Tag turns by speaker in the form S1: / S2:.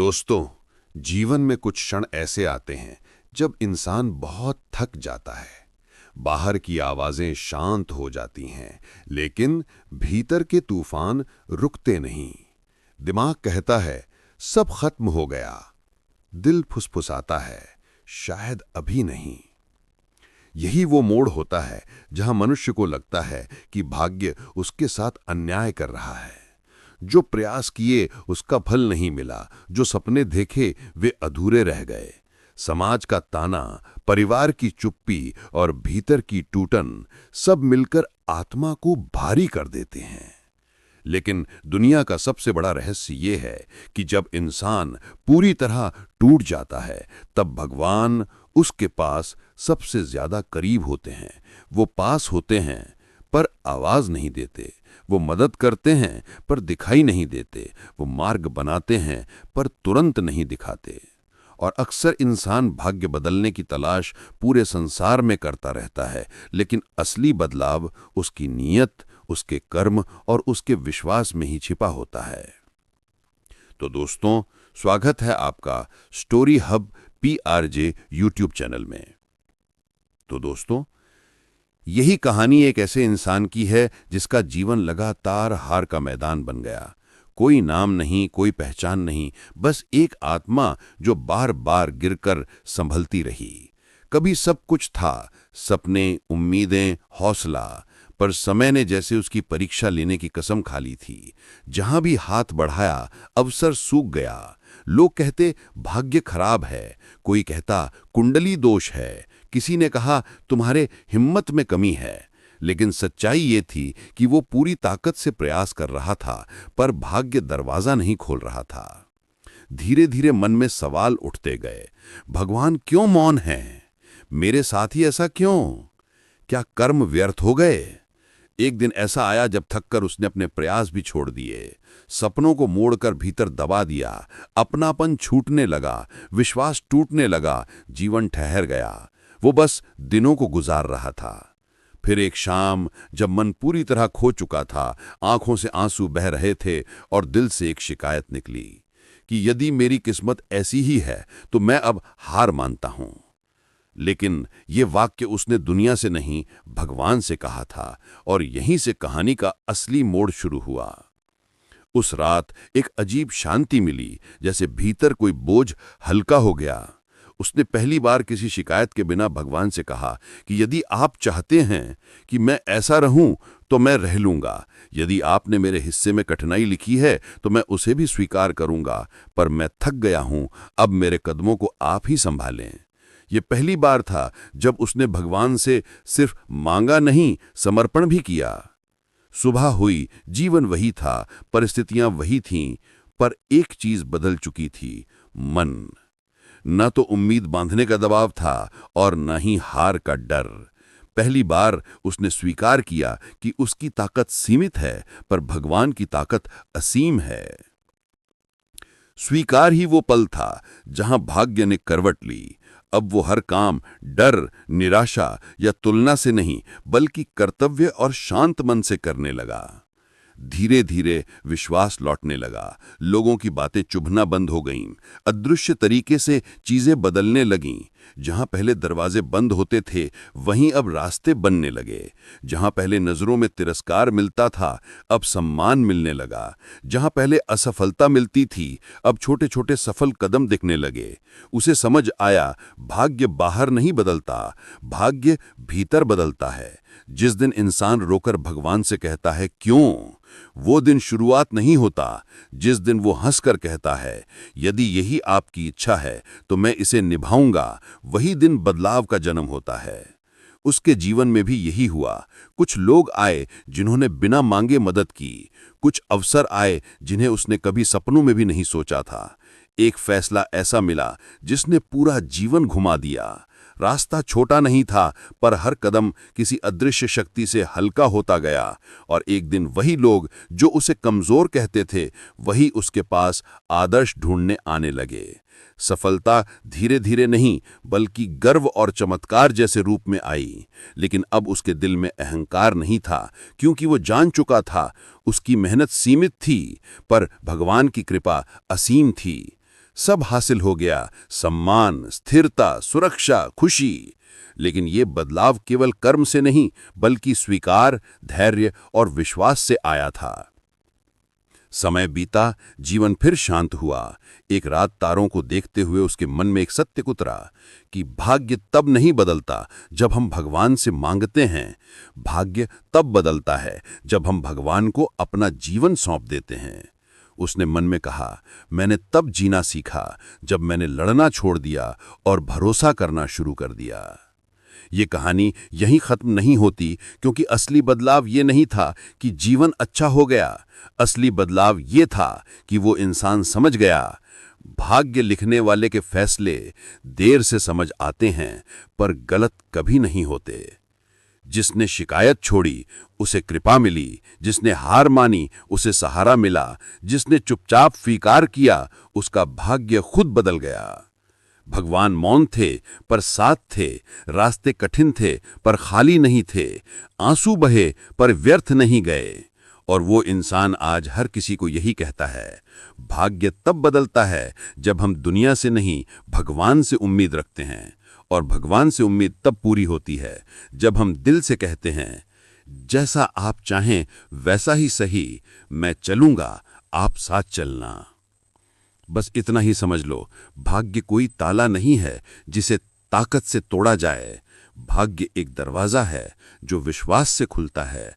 S1: दोस्तों, जीवन में कुछ क्षण ऐसे आते हैं जब इंसान बहुत थक जाता है। बाहर की आवाजें शांत हो जाती हैं, लेकिन भीतर के तूफान रुकते नहीं। दिमाग कहता है सब खत्म हो गया। दिल फुसफुसाता है शायद अभी नहीं। यही वो मोड़ होता है जहां मनुष्य को लगता है कि भाग्य उसके साथ अन्याय कर रहा है। जो प्रयास किए उसका फल नहीं मिला, जो सपने देखे वे अधूरे रह गए। समाज का ताना, परिवार की चुप्पी और भीतर की टूटन सब मिलकर आत्मा को भारी कर देते हैं। लेकिन दुनिया का सबसे बड़ा रहस्य ये है कि जब इंसान पूरी तरह टूट जाता है, तब भगवान उसके पास सबसे ज्यादा करीब होते हैं। वो पास होते हैं पर आवाज नहीं देते। वो मदद करते हैं पर दिखाई नहीं देते। वो मार्ग बनाते हैं पर तुरंत नहीं दिखाते। और अक्सर इंसान भाग्य बदलने की तलाश पूरे संसार में करता रहता है, लेकिन असली बदलाव उसकी नीयत, उसके कर्म और उसके विश्वास में ही छिपा होता है। तो दोस्तों, स्वागत है आपका story hub PRJ YouTube channel में। तो दोस्तों, यही कहानी एक ऐसे इंसान की है जिसका जीवन लगातार हार का मैदान बन गया। कोई नाम नहीं, कोई पहचान नहीं, बस एक आत्मा जो बार बार गिरकर संभलती रही। कभी सब कुछ था, सपने, उम्मीदें, हौसला, पर समय ने जैसे उसकी परीक्षा लेने की कसम खा ली थी। जहां भी हाथ बढ़ाया अवसर सूख गया। लोग कहते भाग्य खराब है, कोई कहता कुंडली दोष है, किसी ने कहा तुम्हारे हिम्मत में कमी है। लेकिन सच्चाई ये थी कि वो पूरी ताकत से प्रयास कर रहा था, पर भाग्य दरवाजा नहीं खोल रहा था। धीरे धीरे मन में सवाल उठते गए। भगवान क्यों मौन है? मेरे साथ ही ऐसा क्यों? क्या कर्म व्यर्थ हो गए? एक दिन ऐसा आया जब थककर उसने अपने प्रयास भी छोड़ दिए। सपनों को मोड़कर भीतर दबा दिया। अपनापन छूटने लगा, विश्वास टूटने लगा, जीवन ठहर गया। वो बस दिनों को गुजार रहा था। फिर एक शाम, जब मन पूरी तरह खो चुका था, आंखों से आंसू बह रहे थे और दिल से एक शिकायत निकली कि यदि मेरी किस्मत ऐसी ही है तो मैं अब हार मानता हूं। लेकिन ये वाक्य उसने दुनिया से नहीं, भगवान से कहा था, और यहीं से कहानी का असली मोड़ शुरू हुआ। उस रात एक अजीब शांति मिली, जैसे भीतर कोई बोझ हल्का हो गया। उसने पहली बार किसी शिकायत के बिना भगवान से कहा कि यदि आप चाहते हैं कि मैं ऐसा रहूं तो मैं रह लूंगा। यदि आपने मेरे हिस्से में कठिनाई लिखी है तो मैं उसे भी स्वीकार करूंगा, पर मैं थक गया हूं, अब मेरे कदमों को आप ही संभालें। ये पहली बार था जब उसने भगवान से सिर्फ मांगा नहीं, समर्पण भी किया। सुबह हुई, जीवन वही था, परिस्थितियां वही थीं, पर एक चीज बदल चुकी थी, मन। न तो उम्मीद बांधने का दबाव था और न ही हार का डर। पहली बार उसने स्वीकार किया कि उसकी ताकत सीमित है, पर भगवान की ताकत असीम है। स्वीकार ही वो पल था जहां भाग्य ने करवट ली। अब वो हर काम डर, निराशा या तुलना से नहीं, बल्कि कर्तव्य और शांत मन से करने लगा। धीरे धीरे विश्वास लौटने लगा। लोगों की बातें चुभना बंद हो गईं। अदृश्य तरीके से चीजें बदलने लगीं। जहां पहले दरवाजे बंद होते थे, वहीं अब रास्ते बनने लगे। जहां पहले नजरों में तिरस्कार मिलता था, अब सम्मान मिलने लगा। जहां पहले असफलता मिलती थी, अब छोटे छोटे सफल कदम दिखने लगे। उसे समझ आया, भाग्य बाहर नहीं बदलता, भाग्य भीतर बदलता है। जिस दिन इंसान रोकर भगवान से कहता है क्यों, वो दिन शुरुआत नहीं होता। जिस दिन वो हंसकर कहता है यदि यही आपकी इच्छा है तो मैं इसे निभाऊंगा, वही दिन बदलाव का जन्म होता है। उसके जीवन में भी यही हुआ। कुछ लोग आए जिन्होंने बिना मांगे मदद की। कुछ अवसर आए जिन्हें उसने कभी सपनों में भी नहीं सोचा था। एक फैसला ऐसा मिला जिसने पूरा जीवन घुमा दिया। रास्ता छोटा नहीं था, पर हर कदम किसी अदृश्य शक्ति से हल्का होता गया। और एक दिन वही लोग जो उसे कमजोर कहते थे, वही उसके पास आदर्श ढूंढने आने लगे। सफलता धीरे धीरे नहीं, बल्कि गर्व और चमत्कार जैसे रूप में आई। लेकिन अब उसके दिल में अहंकार नहीं था, क्योंकि वो जान चुका था उसकी मेहनत सीमित थी, पर भगवान की कृपा असीम थी।
S2: सब हासिल हो गया, सम्मान, स्थिरता, सुरक्षा, खुशी। लेकिन ये बदलाव केवल कर्म से नहीं, बल्कि स्वीकार, धैर्य और विश्वास से आया था। समय बीता, जीवन फिर शांत हुआ। एक रात तारों को देखते हुए उसके मन में एक सत्य उतरा कि भाग्य तब नहीं बदलता जब हम भगवान से मांगते हैं, भाग्य तब बदलता है जब हम भगवान को अपना जीवन सौंप देते हैं। उसने मन में कहा, मैंने तब जीना सीखा जब मैंने लड़ना छोड़ दिया और भरोसा करना शुरू कर दिया। ये कहानी यहीं खत्म नहीं होती, क्योंकि असली बदलाव ये नहीं था कि जीवन अच्छा हो गया। असली बदलाव ये था कि वो इंसान समझ गया, भाग्य लिखने वाले के फैसले देर से समझ आते हैं, पर गलत कभी नहीं होते। जिसने शिकायत छोड़ी उसे कृपा मिली, जिसने हार मानी उसे सहारा मिला, जिसने चुपचाप स्वीकार किया उसका भाग्य खुद बदल गया। भगवान मौन थे पर साथ थे, रास्ते कठिन थे पर खाली नहीं थे, आंसू बहे पर व्यर्थ नहीं गए। और वो इंसान आज हर किसी को यही कहता है, भाग्य तब बदलता है जब हम दुनिया से नहीं, भगवान से उम्मीद रखते हैं। और भगवान से उम्मीद तब पूरी होती है जब हम दिल से कहते हैं, जैसा आप चाहें वैसा ही सही, मैं चलूंगा, आप साथ चलना। बस इतना ही समझ लो, भाग्य कोई ताला नहीं है जिसे ताकत से तोड़ा जाए। भाग्य एक दरवाजा है जो विश्वास से खुलता है,